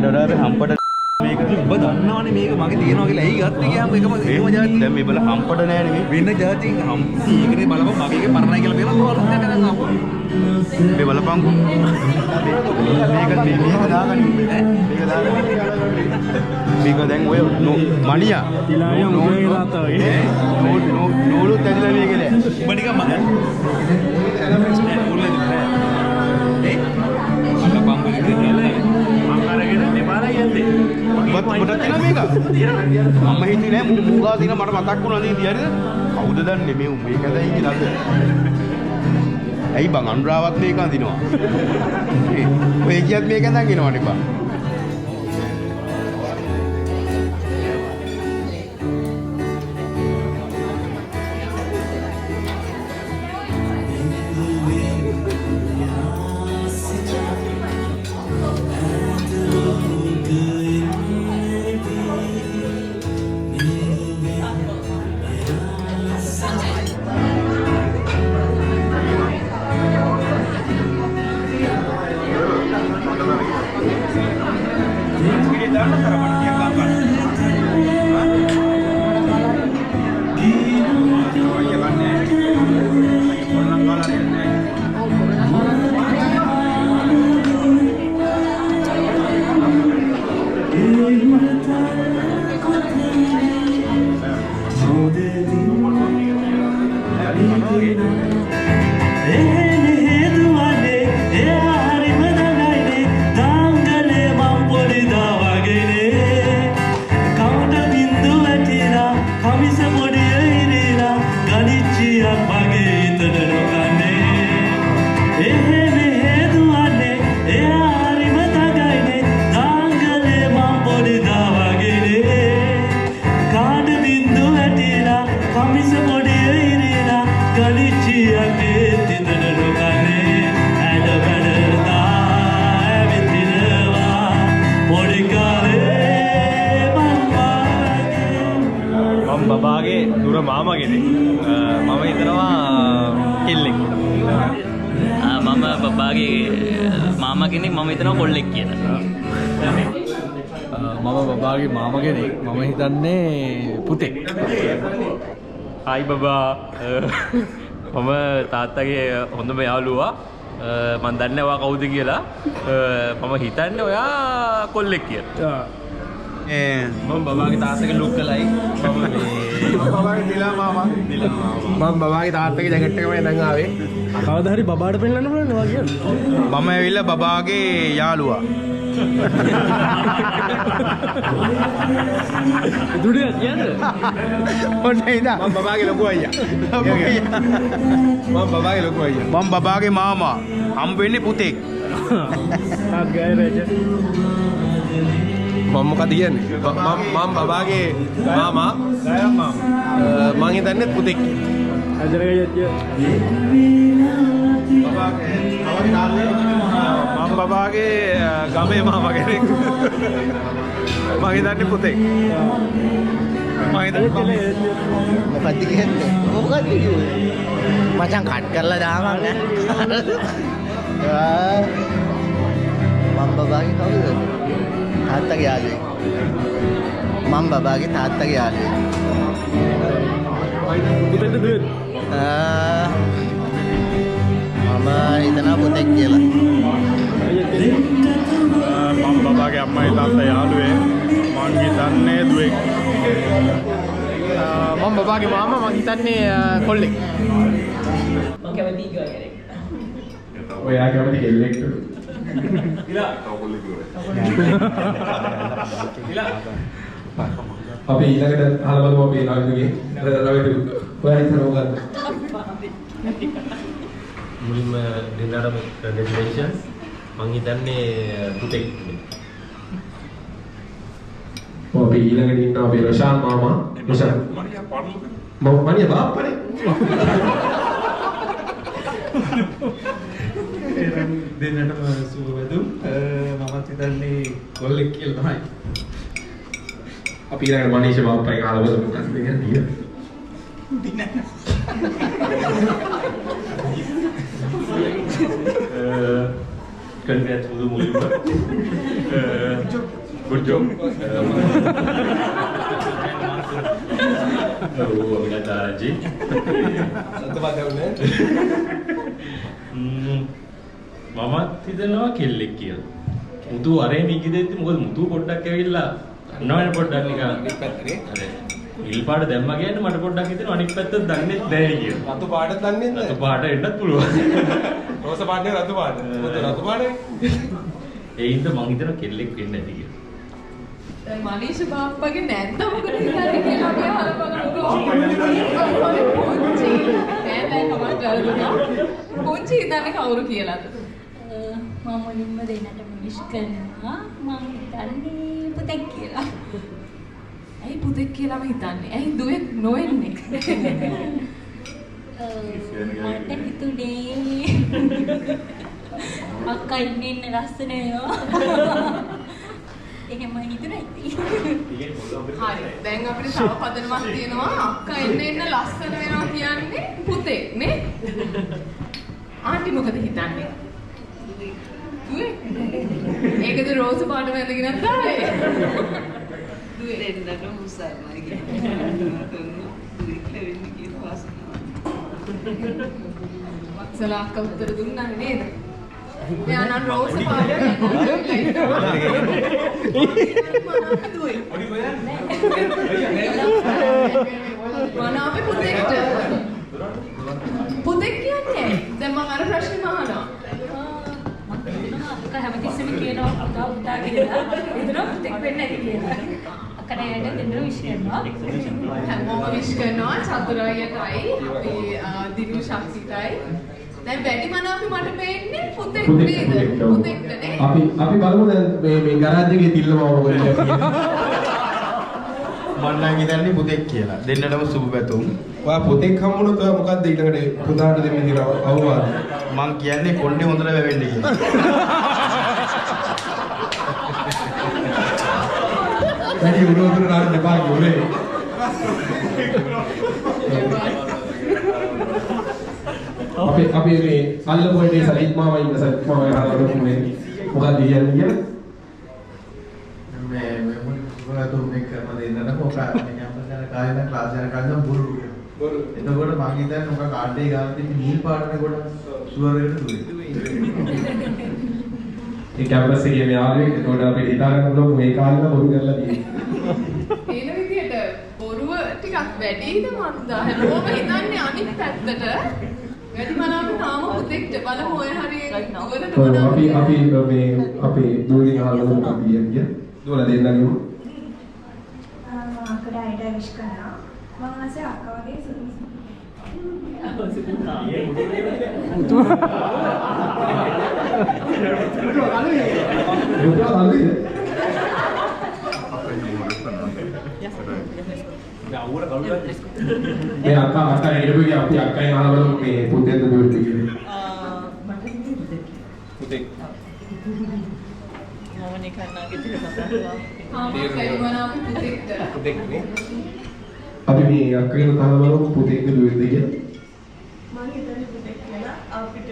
වැඩ හම්පට මේක ඔබ දන්නවනේ මේක මගේ තියෙනවා කියලා ඇයි ගත්තේ ගියාම එකම જાති දැන් මේ බල හම්පට නෑ නේ වෙන જાති ඒකනේ බලපන් මගේ එක පරණයි කියලා බලලා තෝරලා දැන් දැන් ආපුවා මේ බලපංකෝ මේක දාගන්න මේක දාගන්න මේක දැන් ඔය මණියා තිලාය උගේ ලාතා වගේ නූලුත් ඇදලා මේකද උඹ නිකන් මම උල්ලේ ඔබට තියෙන මේක මම හිතුවේ නෑ මූගා දින මට මතක් වුණා නේද හරිද කවුද දන්නේ මේ මේක ඇදයි කියලාද ඇයි බං අනුරාවත් මේක අඳිනවා ඔය කියත් මේක ඇඳන් එනවනේ බං මාමා කෙනෙක් මම හිතනවා කොල්ලෙක් කියලා. මම බබාගේ මාමා කෙනෙක් මම හිතන්නේ පුතෙක්. ආයි බබා මම තාත්තගේ හොඳම යාළුවා. මම දන්නේ ඔයා කවුද කියලා. මම හිතන්නේ ඔයා කොල්ලෙක් කියලා. මම බබාගේ තාත්තගේ ලුක් කළයි. මම බබාගේ දිලා මාමා මම බබාගේ තාත්තගේ ජැකට් එකම දැන් ආවේ කවදා හරි බබාට පෙන්නන්න පුළුවන් වා කියන්නේ. මම ඇවිල්ලා බබාගේ යාළුවා. දුඩිය කියන්න. ඔන්න ඉඳා. මම බබාගේ ලොකු අයියා. මම බබාගේ ලොකු අයියා. මම බබාගේ මාමා. හම්බ වෙන්නේ පුතෙක්. ආ ගෑරේජ. මම මොකද කියන්නේ? මම බබාගේ මාමා. මම හිතන්නේ පුතෙක් කියලා. අදරගය මම බබාගේ ගමේ මාමා කෙනෙක්. මම හිතන්නේ පුතෙක්. මම හිතන්නේ මොකක්ද කියන්නේ? මොකක්ද කියන්නේ? මචං කට් කරලා දාමන් ඈ. මම බබාගේ කවුද? තාත්තගේ යාළුවෙක්. මම බබාගේ තාත්තගේ යාළුවෙක්. පුතෙක්ද දුවේ? මම හිතනවා පුතෙක් කියලා. මම බබාගේ අම්මයි තාත්තා යාළුවේ. මම හිතන්නේ දුවෙක්. මම බබාගේ මාමා මම හිතන්නේ කොල්ලෙක්. මම කැමති කෙනෙක්. ඔයා කැමති කෙල්ලෙක්ද? අපි ඊළඟට අහලා බලමු අපි ළඟදී රවිදු ඔයා හිතන මොකද්ද? මුලින්ම දෙන්නටම කන්ග්‍රැචුලේෂන්ස් මං හිතන්නේ පුතෙක් අපි ඊළඟට ඉන්නවා අපි රොෂාන් මාමා රොෂාන් මණියා බාප්පනේ දෙන්නටම සුබ වැදුම් මමත් හිතන්නේ කොල්ලෙක් කියලා තමයි. අපි ඊළඟට මනීෂ බාප්පයි අහලා බලමු මොකක්ද කියන්නේ. congrats මුලින්ම good job. Oh, Abhinataji. සතුටුපත් වෙන්නේ. මමත් හිතනවා කෙල්ලෙක් කියලා. මුතු අරේ මිගි දෙද්දි මොකද මුතු පොඩ්ඩක් ඇවිල්ලා අන්නවනේ පොඩ්ඩක් නිකන් පැත්තේ. අර ඉල් පාට දැම්මා කියන්නේ මට පොඩ්ඩක් හිතෙනවා අනිත් පැත්තත් දන්නේ නැහැ කියලා. රතු පාට දන්නේ නැහැ. රතු පාට එන්නත් පුළුවන්. රෝස පාටේ රතු පාට. මොකද රතු පාටේ? ඒ හින්දා මං හිතනවා කෙල්ලෙක් වෙන්න ඇති කියලා. මනීෂ බාප්පගේ නැද්ද මොකද හිතන්නේ කියලා අපි අහලා බලමුකෝ. පුංචි නෑ කමක් කරලා පුංචි හිතන්නේ කවුරු කියලාද? මම මුලින්ම දෙන්නට විශ් කරනවා මම හිතන්නේ පුතෙක් කියලා. ඇයි පුතෙක් කියලාම හිතන්නේ? ඇයි දුවෙක් නොවෙන්නේ? මට හිතුනේ අක්කා ඉන්න ලස්සන ඒවා. එහෙම හිතුණා ඉතින්. හරි. දැන් අපිට තව පදනමක් තියෙනවා. අක්කා එන්න ලස්සන වෙනවා කියන්නේ පුතෙක් නේ? ආන්ටි මොකද හිතන්නේ? දුවේ. ඒකද රෝස පාට වැඳගෙන නැත්තාවේ? දුවේ දෙන්නට උසාවයි කියන්නේ. වත්සලා අක්කා උත්තර දුන්නා නේද? මෙයා නම් රෝස පාට මනාපේ පුතෙක්ට පුතෙක් කියන්නේ දැන් මම අර ප්‍රශ්නේ අහනවා අක්කා හැමතිස්සෙම කියනවා පුතා පුතා කියලා එතන පුතෙක් වෙන්න ඇති කියලා අක්කට ඇයට දෙන්න විශ් කරනවා හැමෝම විශ් කරනවා චතුරාර්යටයි අපි දිනු ශක්තියටයි දැන් වැඩි මනාපේ මට පේන්නේ පුතෙක් නේද පුතෙක්ට නේ අපි බලමු දැන් මේ ගරාජ් එකේ තිල්ලම වගේ මම නම් හිතන්නේ පුතෙක් කියලා. දෙන්නටම සුබ පැතුම්. ඔයා පුතෙක් හම්බුනොත් ඔයා මොකද්ද ඊළඟට පුතාට දෙන්න කියලා අවවාද? මං කියන්නේ කොණ්ඩේ හොඳට වැවෙන්න කියලා. වැඩි උරෝතුර නාන්න එපා ගොරේ. අපි මේ අල්ලපොයිනේ සලිත් මාමා ඉන්න සලිත් මාමා හරවලු මේ මොකක්ද කියන්නේ කියලා? මේ මොකද මේ කරන දෙන්නට මොකක් මේ අපතන කායන ක්ලාස් යන කාලේ බොරු බොරු එතකොට මම හිතන්නේ මොකක් කාඩේ ගාන තියෙන නිල් පාටනේ කොට ෂුවර් වෙන්න දුවේ ඒ කැම්පස් එකේ මේ ආවේ ඒකට අපි හිතාගන්න පුළුවන් මේ කාලේ බොරු කරලා තියෙන්නේ. ඒන විදියට බොරුව ටිකක් වැඩිද මන්දා හැමෝම හිතන්නේ අනිත් පැත්තට වැඩි මනාපේ තාම පුතෙක්ට බලමු ඔය හරිය දුවලට අපි මේ අපේ දුවගෙන ආවම මොකක්ද කියන්නේ? දුවලා දෙන්නගමු. අක්කට ඇයට විශ් කරනවා මම ආසේ අක්කා වගේ සුදු මේ අක්කා ඉරපුගේ අපි අක්කයි ආවම මේ පුතෙන්ද දුවන්නේ කියලා. පුතෙක් අපි මේ අක්කගෙන තහවුරු පුතෙක්ද දුවන්නේ කියලා. මම හිතන්නේ පුතෙක් කියලා අපිට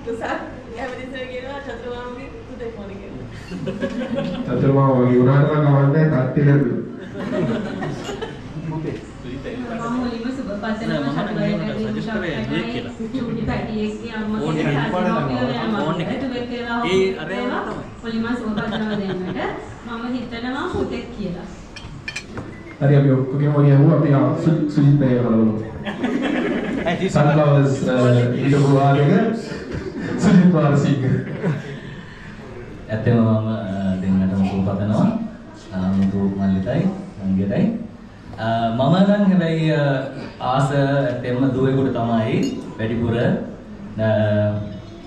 තුසාර හැමදෙස්සම කියනවා චතුරාර්ය පුතෙක් මොන කියලා. චතුරාර්ය වගේ උනාට නම් කවන්නේ තාත්ති ලැබුවා. මම මුලින්ම සුබ පතනවා චතුරාර්යගේ සජෙස්ට් කියලා. චුටි පැටියෙක්ගේ අම්මා ඒ අරේවා මුලින්ම සුබ පතනවා දෙන්නට මම හිතනවා පුතෙක් කියලා. හරි අපි ඔක්කොගේම වගේ යමු අපි සුජිත් නේ හලවමු. Sunflowers ඊට පුරාගෙන සුජිත් පාරසික. ඇත්තම මම දෙන්නටම සුබපතනවා. මුතු මල්ලිතයි සංගීතයි. මම නම් හැබැයි ආස ඇත්තම දුවේකට තමයි වැඩිපුර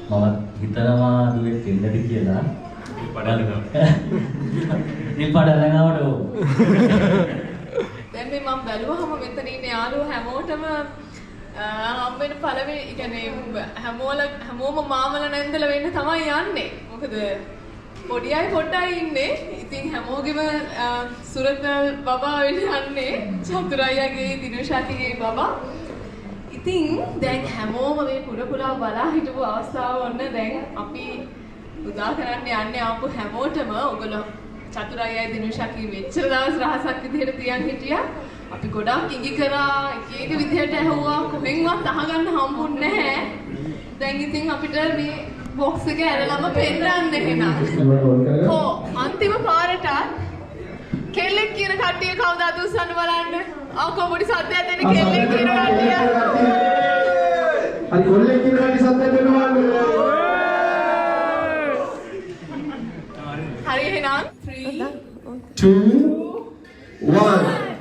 මම හිතනවා දුවේ දෙන්නට කියලා. නිල්පඩලනවට ඕ. දැන් මේ මම බැලුවහම මෙතන ඉන්න යාළුවෝ හැමෝටම හම්බෙන්න පළවෙනි කියන්නේ හැමෝම මාමල නැන්දල වෙන්න තමයි යන්නේ. මොකද පොඩි අය පොඩ්ඩයි ඉන්නේ. ඉතින් හැමෝගෙම සුරතල් බබා වෙන්න යන්නේ. චතුරාර්යගේ දිනුෂාතිගේ බබා. ඉතින් දැන් හැමෝම මේ පුරපුරා බලා හිටපු අවස්ථාව ඔන්න දැන් අපි උදා කරන්න යන්නේ ආපු හැමෝටම ඔයගොල්ලෝ චතුරාර්යයි දිනුෂාකි මෙච්චර දවස් රහසක් විදිහට තියන් හිටියා. අපි ගොඩාක් ඉඟි කරා එක විදිහට ඇහුවා කොහෙන්වත් අහගන්න හම්බුන්නේ නැහැ. දැන් ඉතින් අපිට මේ බොක්ස් එක ඇරලම පෙන්නන්න එහෙනම්. ඕ අන්තිම පාරට කෙල්ලෙක් කියන කට්ටිය කවුද අද උස්සන්න බලන්න. ආකෝ පොඩි සද්දයක් දෙන්න කෙල්ලෙක් කියන කට්ටිය. හරි කොල්ලෙක් කියන කට්ටිය සද්දයක් දෙනවා. හරි එහෙනම් 3 2 1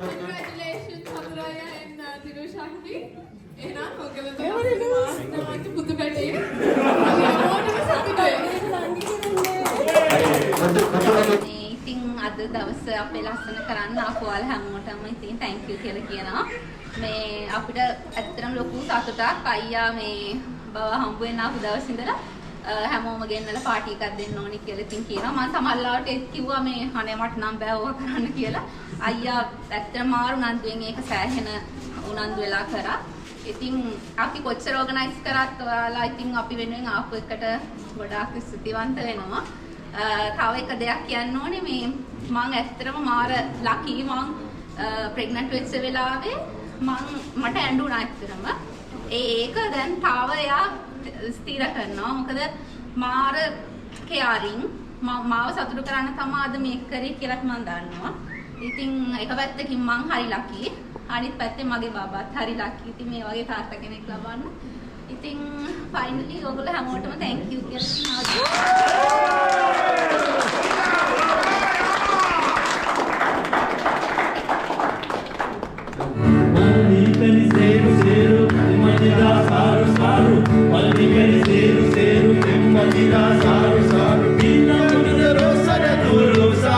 Congratulations Saturaya and Dinushaki. එහෙනම් ඔයගොල්ලෝ පුතු පැටිය. ඉතින් අද දවස අපේ ලස්සන කරන්න ආපුවාල හැමෝටම ඉතින් thank you කියලා කියනවා. මේ අපිට ඇත්තටම ලොකු සතුටක් අයියා මේ බව හම්බ වෙන ආපු දවස් ඉඳලා හැමෝම ගෙන්නලා පාටි එකක් දෙන්න ඕනි කියලා ඉතින් කියනවා. මම සමහරවිට ඒත් කිව්වා මේ අනේ මට නම් බෑ ඕවා කරන්න කියලා. අයියා ඇත්තටම මාරු උනන්දුවෙන් ඒක සෑහෙන උනන්දු වෙලා කරා. ඉතින් අපි කොච්චර ඕගනයිස් කරත් ඔයාලා ඉතින් අපි වෙනුවෙන් ආපු එකට ගොඩාක් ස්තුතිවන්ත වෙනවා. තව එක දෙයක් කියන්න ඕනේ මේ මම ඇත්තටම මාර ලකි මම ප්‍රෙග්නන්ට් වෙච්ච වෙලාවේ මට ඇඬුණා ඇත්තටම. ඒක දැන් තාව එයා ස්ථිර කරනවා. මොකද මාර කෙයාරින් මාව සතුටු කරන්න තමයි අද මේක කරේ කියලා මම දන්නවා. ඉතින් එක පැත්තකින් මං හරි ලකි. අනිත් පැත්තෙන් මගේ බබාත් හරි ලකි. ඉතින් මේ වගේ තාත්තා කෙනෙක් ලබන්න. ඉතින් ෆයිනලි ඔයගොල්ලෝ හැමෝටම thank you කියලා Rosa,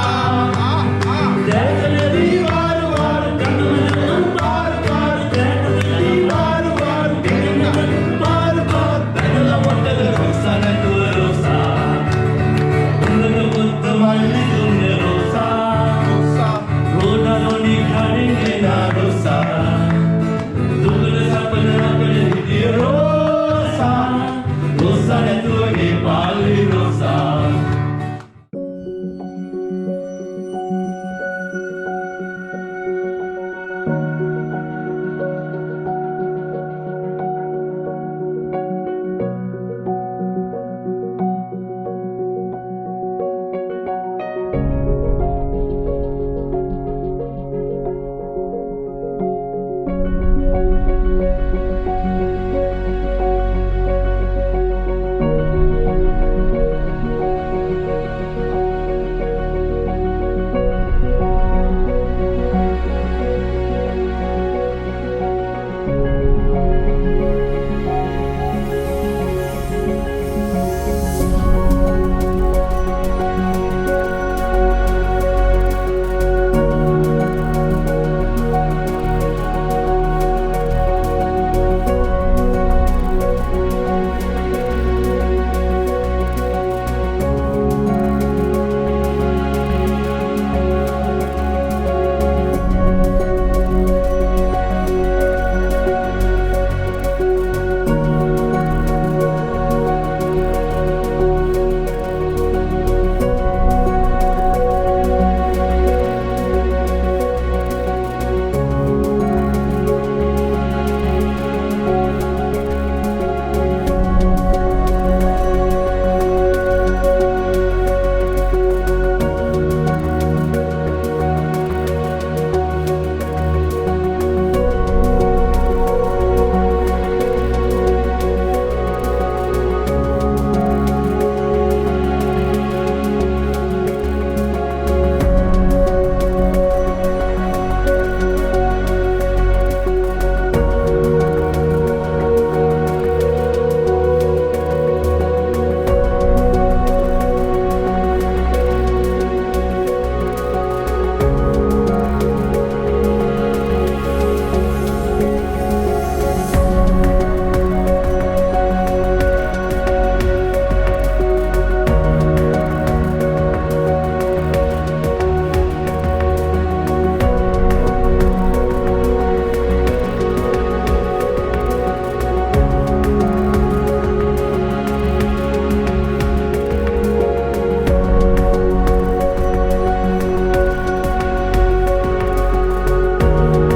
Thank you.